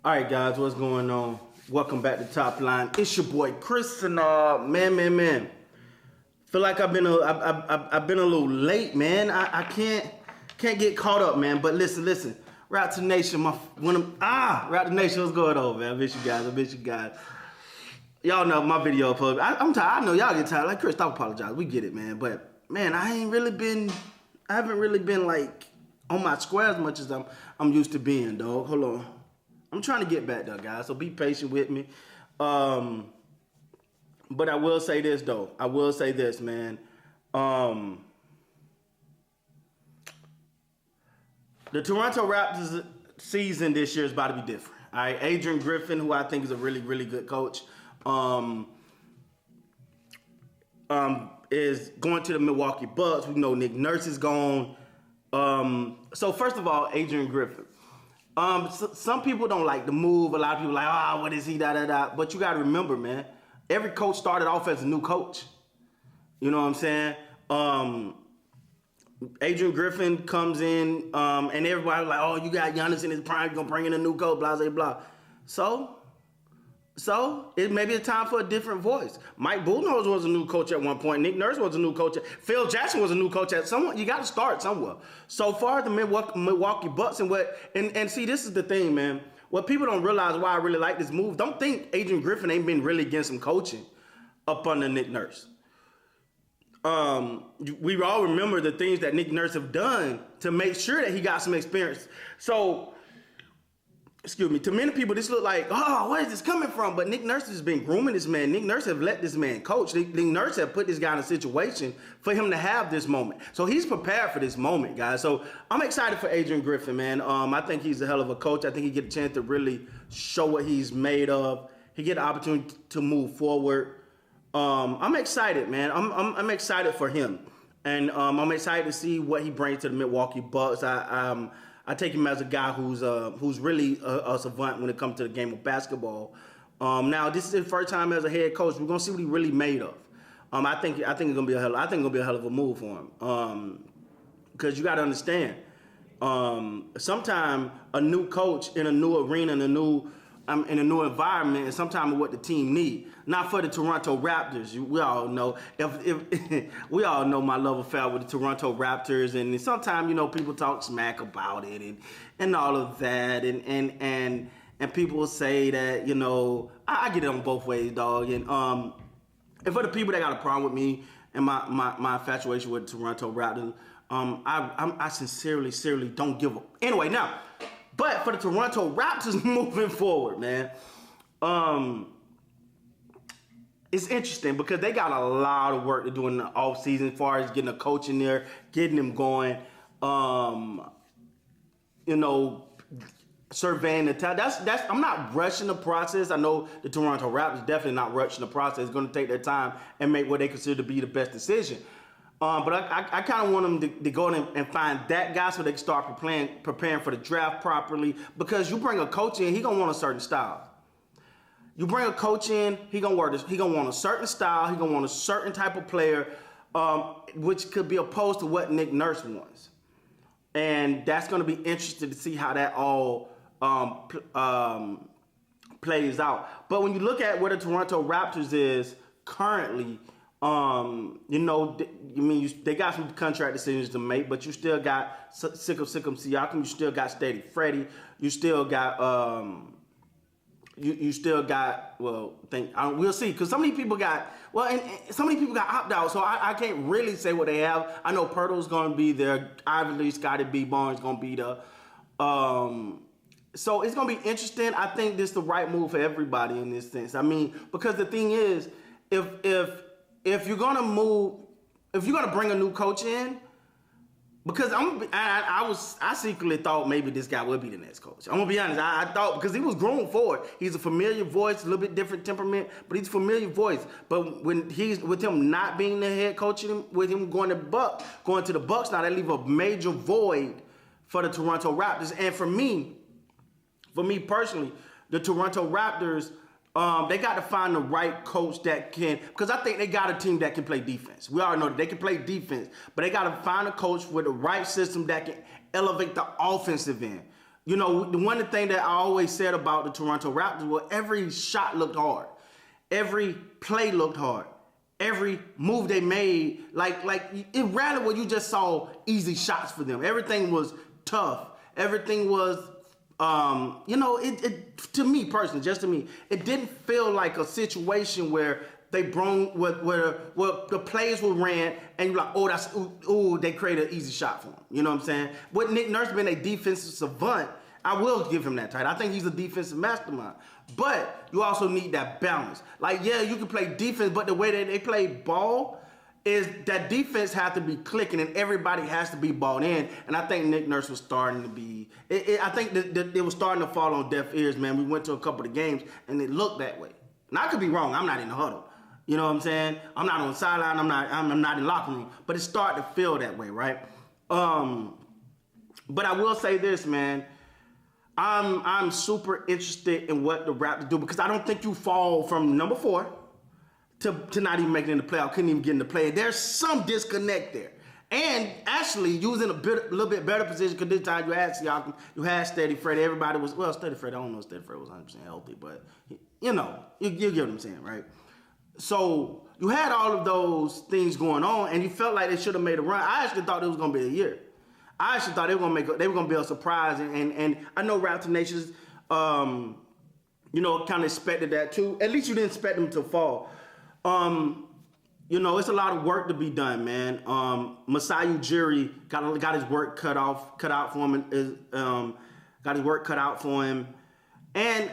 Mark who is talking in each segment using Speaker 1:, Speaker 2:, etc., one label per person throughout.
Speaker 1: All right, guys, what's going on? Welcome back to Top Line. It's your boy Chris, and man. Feel like I've been I've been a little late, man. I can't get caught up, man. But listen, Raptor Nation, Raptor Nation, what's going on, man? I miss you guys. Y'all know my video public. I'm tired. I know y'all get tired. Like Chris, stop apologize. We get it, man. But man, I haven't really been like on my square as much as I'm used to being, dog. Hold on. I'm trying to get back there, guys, so be patient with me. But I will say this, though. I will say this, man. The Toronto Raptors season this year is about to be different. All right, Adrian Griffin, who I think is a really, really good coach, is going to the Milwaukee Bucks. We know Nick Nurse is gone. So first of all, Adrian Griffin. Some people don't like the move. A lot of people are like, what is he, da. But you got to remember, man, every coach started off as a new coach. You know what I'm saying? Adrian Griffin comes in, and everybody's like, you got Giannis in his prime, you're going to bring in a new coach, blah, blah, blah. So it may be a time for a different voice. Mike Budenholzer was a new coach at one point. Nick Nurse was a new coach. Phil Jackson was a new coach at someone. You got to start somewhere. So far, the Milwaukee Bucks and see, this is the thing, man. What people don't realize why I really like this move. Don't think Adrian Griffin ain't been really getting some coaching up under Nick Nurse. We all remember the things that Nick Nurse have done to make sure that he got some experience. So, excuse me, to many people, this look like, where is this coming from? But Nick Nurse has been grooming this man. Nick Nurse have let this man coach. Nick Nurse have put this guy in a situation for him to have this moment. So he's prepared for this moment, guys. So I'm excited for Adrian Griffin, man. I think he's a hell of a coach. I think he get a chance to really show what he's made of. He get an opportunity to move forward. I'm excited, man. I'm excited for him. And I'm excited to see what he brings to the Milwaukee Bucks. I take him as a guy who's really a savant when it comes to the game of basketball. Now this is his first time as a head coach. We're gonna see what he really made of. I think it's gonna be a hell of a move for him. Because you got to understand, sometimes a new coach in a new arena, in a new environment, is sometimes what the team need. Not for the Toronto Raptors. We all know if we all know my love affair with the Toronto Raptors, and sometimes people talk smack about it and all of that, and people say that I get it on both ways, dog. And for the people that got a problem with me and my infatuation with the Toronto Raptors, I sincerely don't give up. Anyway, now. But for the Toronto Raptors moving forward, man, it's interesting because they got a lot of work to do in the offseason as far as getting a coach in there, getting them going, surveying the talent. I'm not rushing the process. I know the Toronto Raptors definitely not rushing the process. It's going to take their time and make what they consider to be the best decision. But I kind of want them to go in and find that guy so they can start preparing for the draft properly. Because you bring a coach in, he gonna want a certain style. You bring a coach in, he gonna want a certain style. He gonna want a certain type of player, which could be opposed to what Nick Nurse wants. And that's gonna be interesting to see how that all plays out. But when you look at where the Toronto Raptors is currently. They got some contract decisions to make, but you still got Sikkim Siakam, you still got Steady Freddie, you still got we'll see, because some of these people got opt out, so I can't really say what they have. I know Pirtle's gonna be there, obviously Scotty B. Barnes gonna be there. So it's gonna be interesting. I think this is the right move for everybody in this sense. I mean, because the thing is, if you're gonna bring a new coach in, because I secretly thought maybe this guy would be the next coach. I'm gonna be honest. I thought, because he was groomed for it. He's a familiar voice, a little bit different temperament, but he's a familiar voice. But when he's with him not being the head coach, with him going to the Bucks now, that leave a major void for the Toronto Raptors. And for me personally, the Toronto Raptors. They got to find the right coach that can, because I think they got a team that can play defense. We all know that they can play defense, but they got to find a coach with the right system that can elevate the offensive end. you know, the one thing that I always said about the Toronto Raptors was every shot looked hard. Every play looked hard. Every move they made, like it rarely where you just saw easy shots for them. Everything was tough. Everything was, you know, it to me personally, just to me, it didn't feel like a situation where they brought where the plays were ran and you're like, oh, they created an easy shot for them. You know what I'm saying? With Nick Nurse being a defensive savant, I will give him that title. I think he's a defensive mastermind. But you also need that balance. Like, yeah, you can play defense, but the way that they play ball is that defense has to be clicking and everybody has to be balled in. And I think Nick Nurse was starting to be, I think that it was starting to fall on deaf ears, man. We went to a couple of games and it looked that way. And I could be wrong. I'm not in the huddle. You know what I'm saying? I'm not on the sideline. I'm not in the locker room. But it started to feel that way, right? But I will say this, man. I'm super interested in what the Raptors do because I don't think you fall from number 4 to not even making it in the playoff. Couldn't even get in the play. There's some disconnect there. And actually, you was in a little bit better position because this time you had Siakam, you had Steady Fred. Everybody was, well, Steady Fred, I don't know if Steady Fred was 100% healthy, but you know, you get what I'm saying, right? So you had all of those things going on and you felt like they should have made a run. I actually thought it was going to be a year. I actually thought they were going to be a surprise, and I know Raptor Nations, you know, kind of expected that too. At least you didn't expect them to fall. You know, it's a lot of work to be done, man. Masai Ujiri got his work cut out for him. Got his work cut out for him, and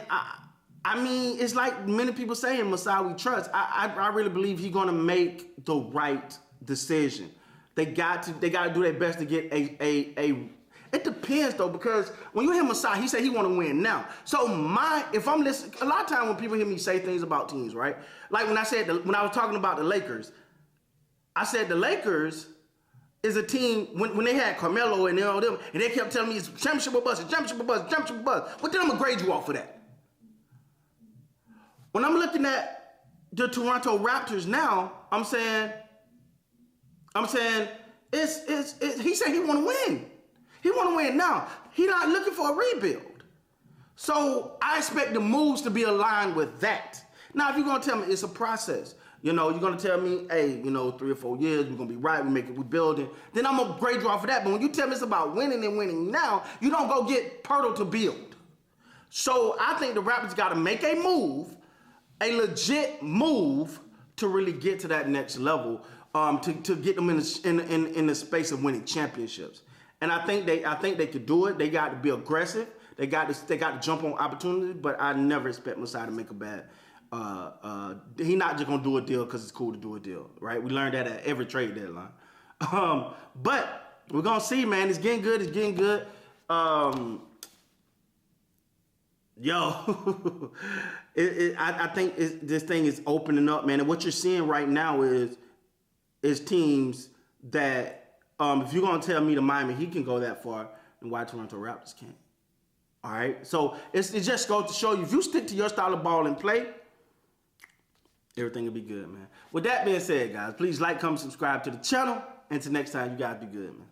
Speaker 1: I mean, it's like many people saying Masai we trust. I really believe he's going to make the right decision. They got to do their best to get a. It depends though, because when you hear Masai, he said he want to win now. So if I'm listening, a lot of times when people hear me say things about teams, right? Like when I was talking about the Lakers, I said the Lakers is a team when they had Carmelo and all them, and they kept telling me it's championship or bust, championship or bust, championship or bust. Well, then I'm gonna grade you off for that. When I'm looking at the Toronto Raptors now, I'm saying. He said he want to win. He want to win now. He not looking for a rebuild. So I expect the moves to be aligned with that. Now, if you're going to tell me it's a process, you know, you're going to tell me, hey, you know, 3 or 4 years, we're going to be right, we building, then I'm going to grade you off of that. But when you tell me it's about winning and winning now, you don't go get Pirtle to build. So I think the Raptors got to make a move, a legit move to really get to that next level. To get them in the space of winning championships, and I think they could do it. They got to be aggressive. They got to jump on opportunity. But I never expect Masai to make a bad. He's not just gonna do a deal because it's cool to do a deal, right? We learned that at every trade deadline. But we're gonna see, man. It's getting good. It's getting good. I think this thing is opening up, man. And what you're seeing right now is teams that, if you're going to tell me the Miami Heat can go that far, then why Toronto Raptors can't? All right? So it just goes to show you, if you stick to your style of ball and play, everything will be good, man. With that being said, guys, please like, comment, subscribe to the channel. And until next time, you guys be good, man.